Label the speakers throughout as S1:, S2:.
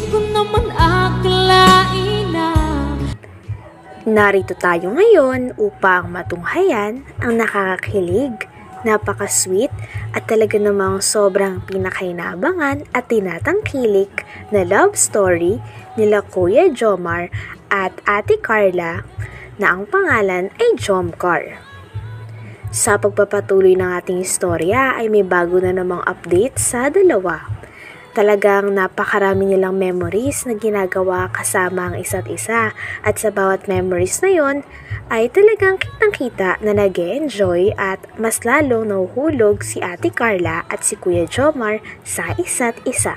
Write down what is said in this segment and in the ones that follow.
S1: ko naman akalain na.
S2: Narito tayo ngayon upang matunghayan ang nakakakilig, napaka-sweet at talaga namang sobrang pinakainabangan at tinatangkilik na love story nila Kuya Jomar at Ate Carla na ang pangalan ay Jomcar. Sa pagpapatuloy ng ating istorya ay may bago na namang update sa dalawa. Talagang napakarami nilang memories na ginagawa kasama ang isa't isa at sa bawat memories na yon ay talagang kitang-kita na nag-e-enjoy at mas lalong nahuhulog si Ate Carla at si Kuya Jomar sa isa't isa.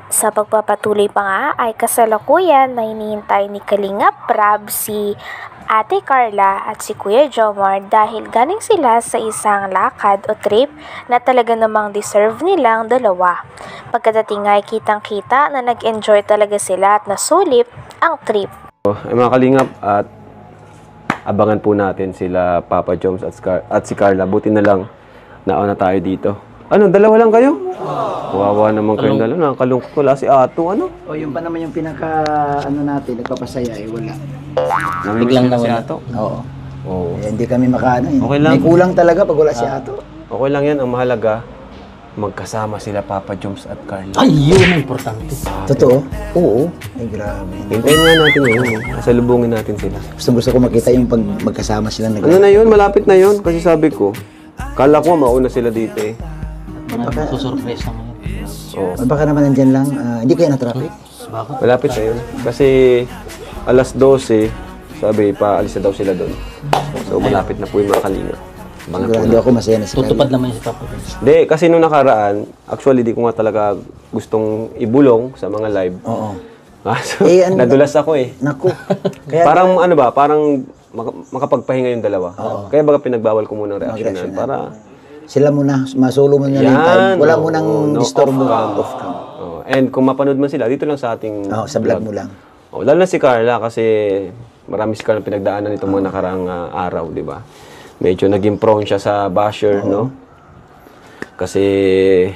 S2: Sa pagpapatuloy pa nga ay kasalukuyan na hinihintay ni Kalingap Rab si Ate Carla at si Kuya Jomar dahil galing sila sa isang lakad o trip na talaga namang deserve nilang dalawa. Pagkadating ay kitang-kita na nag-enjoy talaga sila at nasulit ang trip.
S3: Ay mga Kalingap, at abangan po natin sila Papa Joms at si Carla. Buti na lang nauna tayo dito. Ano, dalawa lang kayo? Wawa naman kayong dalawa. Nakakalungkot, wala si Ato, ano?
S4: O yun pa naman yung pinaka, natin, nagpapasaya, wala.
S3: Biglang na si Ato?
S4: Oo.
S3: Oo.
S4: Eh, hindi kami makaano eh.
S3: Okay lang.
S4: May kulang talaga pag wala si Ato.
S3: Okay lang yan, ang mahalaga, magkasama sila Papa Joms at Carla.
S5: Ay, yun ang importante.
S4: Totoo? Oo. Ay, grabe.
S3: Hintayin nga natin yun. Kasalubungin natin sila.
S4: Gusto ko makita yung pag magkasama sila.
S3: Ano na yun? Malapit na yun. Kasi sabi ko, kala ko mauna sila dito eh.
S5: Susurprise naman yun.
S3: Oo.
S4: Baka naman nandyan lang, hindi kayo na-traffic?
S5: Bakit?
S3: Malapit na yun. Kasi alas 12, sabi, paalis na daw sila doon. So, malapit na po yung mga Kalinga.
S4: Sigurado ako masaya na sila.
S5: Tutupad naman yung si Papa.
S3: Hindi, kasi nung nakaraan, actually, di ko nga talaga gustong ibulong sa mga live.
S4: Oo.
S3: So,
S4: Ano,
S3: nadulas ako eh.
S4: naku. Kaya,
S3: Parang ano ba, parang makapagpahinga yung dalawa. Kaya baga pinagbawal ko muna ang reaction para...
S4: Sila muna, masolo mo na yung time. Wala mo nang disturbo. Off-cam.
S3: And kung mapanood man sila, dito lang sa ating
S4: Sa vlog mo lang.
S3: Lalo na si Carla kasi marami si Carla pinagdaanan itong mga nakaraang araw, di ba? Medyo naging prone siya sa basher, no? Kasi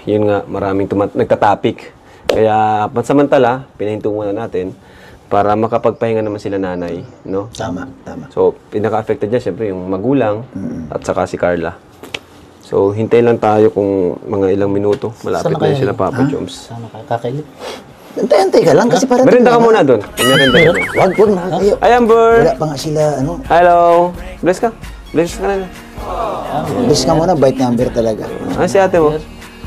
S3: yun nga, maraming nagtatapik. Kaya pansamantala, pinahinto muna natin para makapagpahinga naman sila nanay, no?
S4: Tama.
S3: So, pinaka-affected niya siyempre yung magulang at saka si Carla. So, hintay lang tayo kung mga ilang minuto. Malapit na yun sila Papa Joms.
S5: Sana kakailip.
S4: Antay ka lang kasi para...
S3: Merinda ka muna doon. Merinda ka.
S4: Wag na kayo.
S3: Hi, Amber!
S4: Wala pa nga sila,
S3: Hello! Bless ka. Bless ka na.
S4: Bless ka muna, bite ni Amber talaga.
S3: Si ate mo?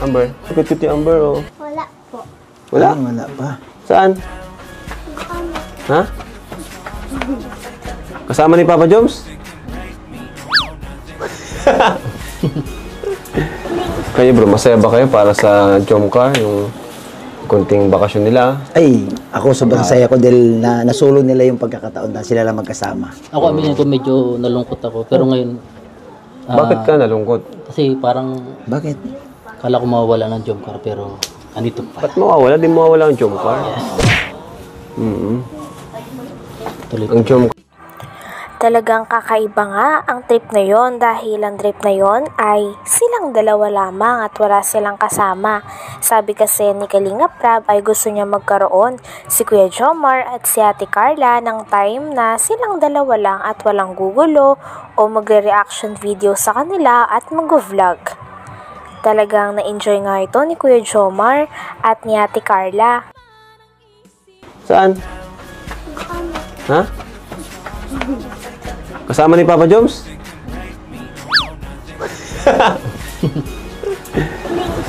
S3: Amber. Cute yung Amber, oh.
S1: Wala po.
S3: Wala?
S4: Wala pa.
S3: Saan? Ha? Kasama ni Papa Joms? Kayo bro, masaya ba kayo para sa Jomcar, yung kunting bakasyon nila?
S4: Ay, ako sobrang saya ko dahil nasolo nila yung pagkakataon na sila lang magkasama.
S5: Ako, aminin ko, medyo nalungkot ako. Pero ngayon...
S3: Bakit ka nalungkot?
S5: Kasi parang...
S4: Bakit?
S5: Kala ko mawawala ng Jomcar, pero andito pa.
S3: Ba't mawawala? Di mawawala ang Jomcar?
S5: Tuloy.
S3: Ang Jomcar.
S2: Talagang kakaiba nga ang trip na yon dahil ang trip na yon ay silang dalawa lamang at wala silang kasama. Sabi kasi ni Kalingap Rab ay gusto niya magkaroon si Kuya Jomar at si Ate Carla ng time na silang dalawa lang at walang gugulo o magre-reaction video sa kanila at mag-vlog. Talagang na-enjoy nga ito ni Kuya Jomar at ni Ate Carla.
S3: Saan? Ha? Kasama ni Papa Joms?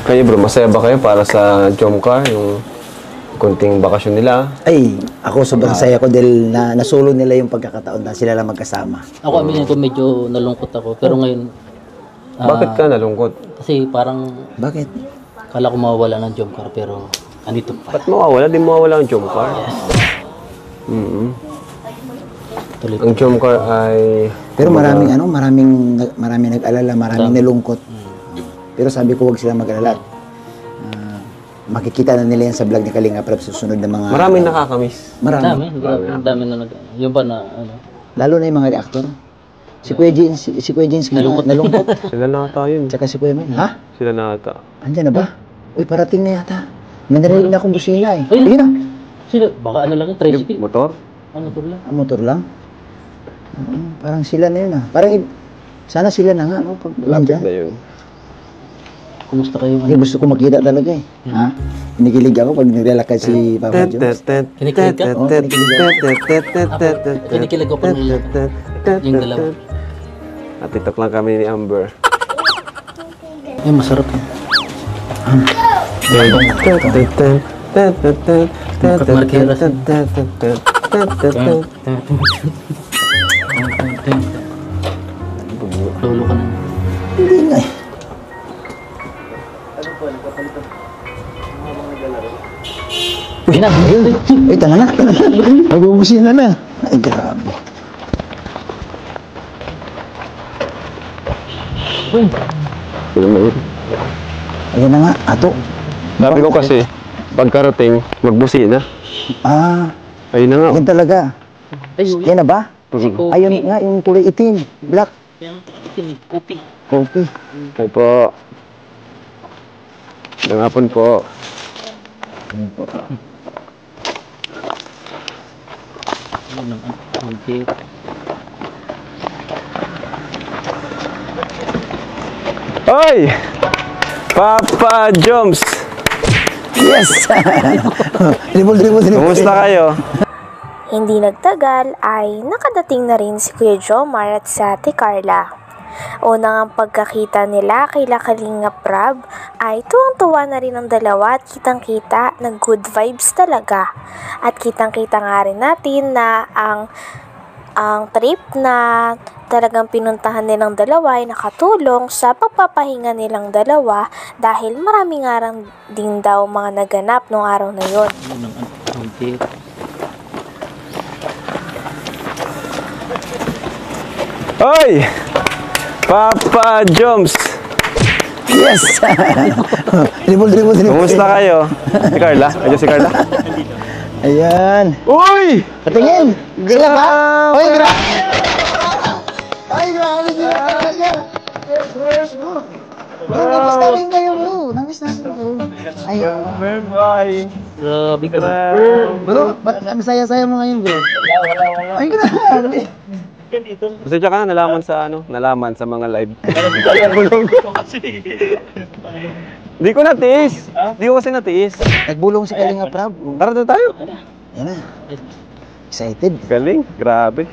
S3: Kayo bro, masaya ba kayo para sa Jomcar, yung kunting bakasyon nila?
S4: Ay, ako sobrang saya ko dahil nasolo nila yung pagkakataon na sila lang magkasama.
S5: Ako, aminin ko, medyo nalungkot ako. Pero ngayon...
S3: Bakit ka nalungkot?
S5: Kasi parang...
S4: Bakit?
S5: Kala ko mawawala ng Jomcar, pero andito pa.
S3: Ba't mawawala? Di mawawala ang Jomcar?
S5: Tuloy.
S3: Ang Jomcar ay...
S4: Pero maraming nag-alala, maraming nalungkot. Pero sabi ko, wag silang mag-alala. Makikita na nila yan sa vlog ni Kalinga Prab susunod na mga...
S3: Maraming nakakamiss.
S5: Dami na nag... Yung ba na... Ano?
S4: Lalo na yung mga reactor. Si Kuya Jeans nalungkot.
S3: Sila na ata yun.
S4: Tsaka si Kuya Mel. Ha?
S3: Sila na ata.
S4: Andyan na ba? Uy, parating na yata. May narinig na akong busina eh.
S5: Ay,
S4: Ayun na.
S5: Sino? Baka ano lang yun, tricycle.
S3: Motor?
S5: Ano to lang?
S4: Ang motor lang. Parang sila na yun ah. Parang sana sila na nga. No? Pag
S3: Lapit
S4: dyan.
S3: na yun.
S5: Kumusta kayo?
S4: Kasi gusto ko makita talaga eh. Ha? Kinikilig ako pag naglalakad si Papa Jones.
S5: Kinikilig ka?
S4: Oo, kinikilig ako.
S5: Kinikilig ko pa yung dalawa.
S3: Natitok lang kami ni Amber.
S5: Ay, masarap yun. Marqueras. Lolo ka na.
S4: Hindi nga eh.
S5: Uy, na.
S4: Ay, tanga na. Magbubusina na. Ay, grabe.
S5: Uy,
S4: Ayan na nga, ato.
S3: Sabi ko kasi, pagkarating, magbusina.
S4: Ah,
S3: Ayun na nga.
S4: yan talaga.
S5: ay, uy.
S4: Yan na ba? Ayun nga, yung kulay itim. Black.
S5: Yung itim, kopi.
S4: Coffee.
S3: Ay po. Magandang hapon po.
S5: Ano naman? Okay.
S3: Hoy! Papa Joms!
S4: Yes! Dribble.
S3: Kumusta kayo?
S2: Hindi nagtagal ay nakadating na rin si Kuya Jomar at si Ate Carla. Unang ang pagkakita nila kay Kalinga Prab ay tuwang-tuwa na rin ang dalawa at kitang-kita na good vibes talaga. At kitang-kita nga rin natin na ang trip na talagang pinuntahan nilang dalawa ay nakatulong sa pagpapahinga nilang dalawa dahil marami nga rin din daw mga naganap noong araw na yon.
S5: Ano naman? Okay.
S3: Hoy! Papa Joms!
S4: Yes! Dribble.
S3: Kumusta kayo? Si Carla? Ayun si Carla?
S4: Ayan.
S3: Uy!
S4: Patingin! Sila ba? Oy, grabe! Ay, grabe sila talaga! Namiss namin kayo, bro. Namiss namin kayo. Ay,
S3: Bye!
S5: Grabe ka.
S4: bro, ang saya-saya mo ngayon, bro. Ay, grabe.
S3: Basta ka na nalaman sa mga live. Di ko natiis. Di ko kasi natiis.
S4: Nagbulong si Kalinga Prab.
S3: Tara na tayo.
S4: Yan na. Excited.
S3: Galing, grabe.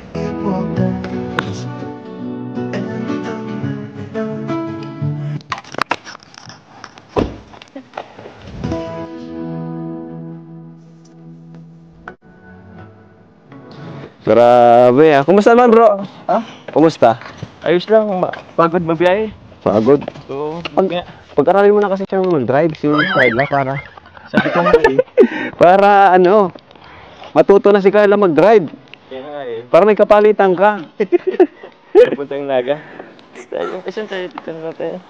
S3: Grabe ah. Kumusta naman bro?
S6: Ha?
S3: Kumusta?
S6: Ayos lang, pagod magbiyahe.
S3: Pagod.
S6: So,
S3: Pag-aralin mo na kasi siya mag-drive. Si Carla para.
S6: sabi ko nga eh.
S3: Para ano, matuto na si Carla mag-drive.
S6: Kaya nga eh.
S3: Para may kapalitan ka.
S6: Pupunta yung Naga. Tayo, saan tayo? Dito na tayo.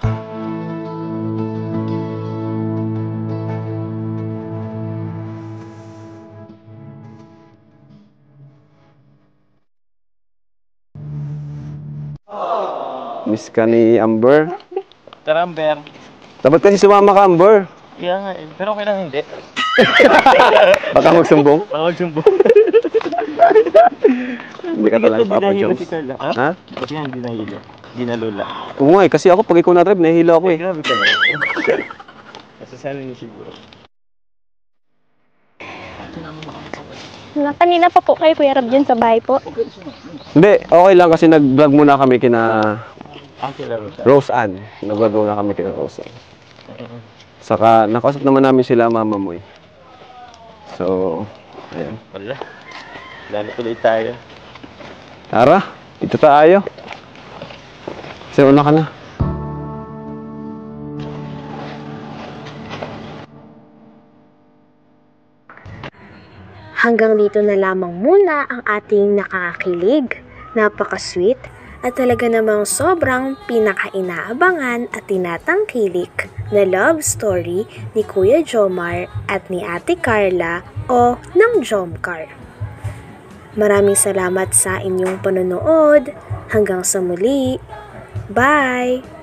S3: Miss ka ni Amber.
S6: Tara, Amber.
S3: Dapat kasi sumama ka, Amber.
S6: Kaya nga eh. Pero okay lang hindi.
S3: Baka magsumbong.
S6: Bawag sumbong.
S3: Hindi ka talaga Papa Jones.
S6: Si Carla. Ha?
S3: Ha?
S6: Kasi nga hindi nahilo. Hindi nalula.
S3: Oo nga eh, kasi ako pag ikaw na-drive, nahihilo ako eh.
S6: Grabe ka lang. Nasasanay niyo siguro.
S7: Kanina pa po kayo, Kuya Rab, dyan sa bahay po.
S3: Hindi, okay lang kasi nag-vlog muna kami kina
S6: Okay lang.
S3: Rose Ann. Nag-vlog muna kami kina Rose Ann. Saka nakausap naman namin sila mama mo eh. So, ayan.
S6: Wala. Lalo tuloy tayo.
S3: Tara, dito tayo. Kasi una ka na.
S2: Hanggang dito na lamang muna ang ating nakakakilig, napaka-sweet, at talaga namang sobrang pinaka-inaabangan at tinatangkilik na love story ni Kuya Jomar at ni Ate Carla o ng Jomcar. Maraming salamat sa inyong panonood. Hanggang sa muli. Bye!